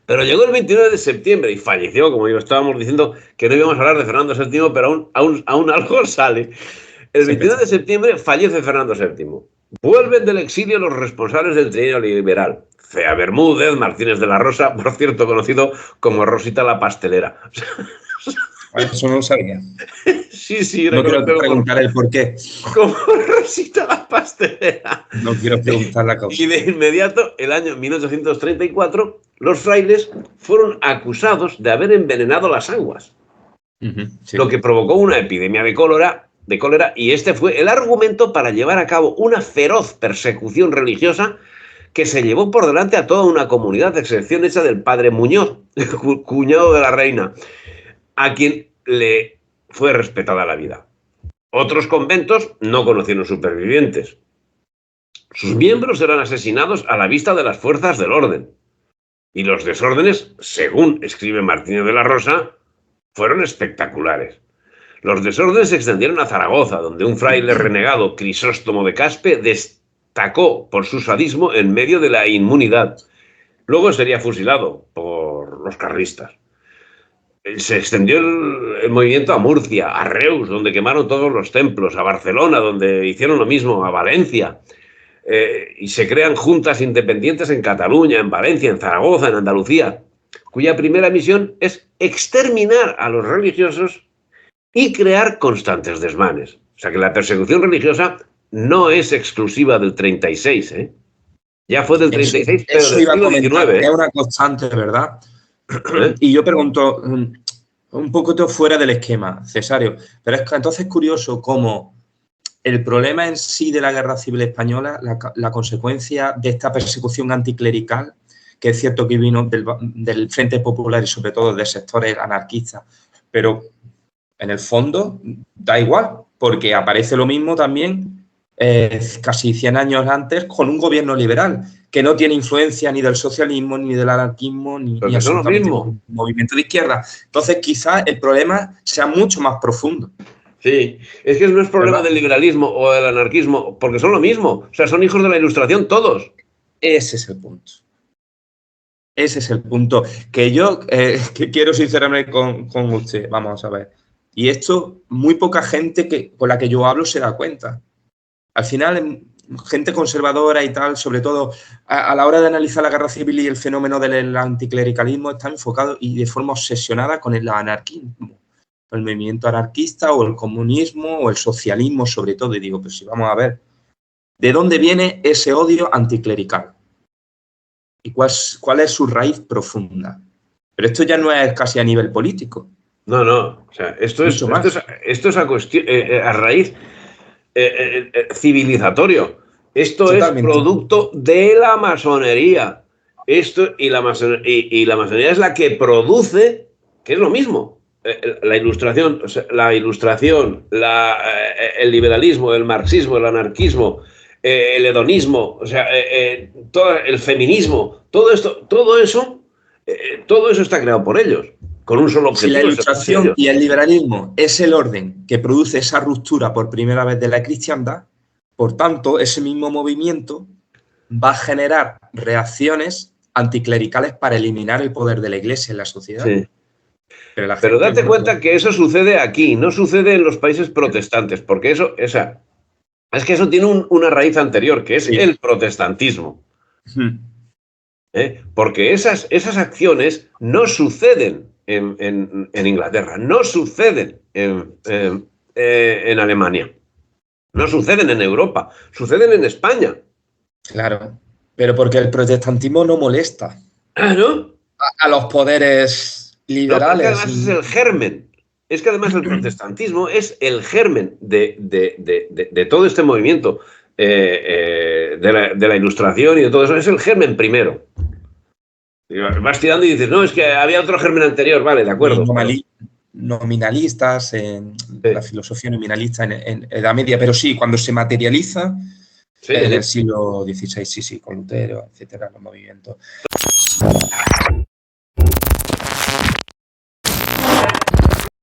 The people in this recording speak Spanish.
Pero llegó el 29 de septiembre y falleció, como yo estábamos diciendo, que no íbamos a hablar de Fernando VII, pero aún algo sale. El 29 de septiembre fallece Fernando VII. Vuelven del exilio los responsables del trienio liberal. Cea Bermúdez, Martínez de la Rosa, por cierto conocido como Rosita la Pastelera. Eso no lo sabía. Sí. No quiero preguntar el por qué. Como Rosita la Pastelera. No quiero preguntar la causa. Y de inmediato, el año 1834, los frailes fueron acusados de haber envenenado las aguas. Sí. Lo que provocó una epidemia de cólera, y este fue el argumento para llevar a cabo una feroz persecución religiosa que se llevó por delante a toda una comunidad, de excepción hecha del padre Muñoz, cuñado de la reina, a quien le fue respetada la vida. Otros conventos no conocieron supervivientes. Sus miembros eran asesinados a la vista de las fuerzas del orden. Y los desórdenes, según escribe Martínez de la Rosa, fueron espectaculares. Los desórdenes se extendieron a Zaragoza, donde un fraile renegado, Crisóstomo de Caspe, destacó por su sadismo en medio de la inmunidad. Luego sería fusilado por los carlistas. Se extendió el movimiento a Murcia, a Reus, donde quemaron todos los templos, a Barcelona, donde hicieron lo mismo, a Valencia. Y se crean juntas independientes en Cataluña, en Valencia, en Zaragoza, en Andalucía, cuya primera misión es exterminar a los religiosos y crear constantes desmanes. O sea que la persecución religiosa no es exclusiva del 36, ¿eh? Ya fue del 36, pero del siglo XIX. Es una constante, ¿verdad? Y yo pregunto, un poquito fuera del esquema, Cesario, pero es que entonces es curioso cómo el problema en sí de la Guerra Civil Española, la consecuencia de esta persecución anticlerical, que es cierto que vino del Frente Popular y sobre todo de sectores anarquistas, pero en el fondo da igual, porque aparece lo mismo también casi 100 años antes con un gobierno liberal que no tiene influencia ni del socialismo, ni del anarquismo, ni absolutamente ningún movimiento de izquierda. Entonces quizás el problema sea mucho más profundo. Sí, es que no es problema del liberalismo o del anarquismo, porque son lo mismo, o sea, son hijos de la Ilustración todos. Ese es el punto. Ese es el punto que yo que quiero sincerarme con usted. Vamos a ver. Y esto muy poca gente con la que yo hablo se da cuenta. Al final, gente conservadora y tal, sobre todo a la hora de analizar la guerra civil y el fenómeno del anticlericalismo, está enfocado y de forma obsesionada con el anarquismo, el movimiento anarquista o el comunismo o el socialismo sobre todo. Y digo, pues si vamos a ver, ¿de dónde viene ese odio anticlerical? ¿Y cuál es su raíz profunda? Pero esto ya no es casi a nivel político. No, o sea, esto es a raíz civilizatorio. Esto totalmente. Es producto de la masonería. Y la masonería es la que produce, que es lo mismo, la ilustración, el liberalismo, el marxismo, el anarquismo, el hedonismo, o sea, todo el feminismo, todo eso está creado por ellos. Con un solo objetivo. Si la ilustración y el liberalismo es el orden que produce esa ruptura por primera vez de la cristiandad, por tanto, ese mismo movimiento va a generar reacciones anticlericales para eliminar el poder de la Iglesia en la sociedad. Sí. Pero date cuenta que eso sucede aquí, no sucede en los países protestantes, porque es que eso tiene una raíz anterior, que es el protestantismo. Porque esas acciones no suceden en Inglaterra, no suceden en Alemania, no suceden en Europa, suceden en España. Claro, pero porque el protestantismo no molesta ¿no? a los poderes liberales. No, además es el germen. Es que además el protestantismo es el germen de todo este movimiento de la Ilustración y de todo eso. Es el germen primero. Vas tirando y dices, no, es que había otro germen anterior, vale, de acuerdo. Nominalistas, la filosofía nominalista en Edad Media, pero sí, cuando se materializa en el siglo XVI, sí, con Lutero, etcétera, los movimientos.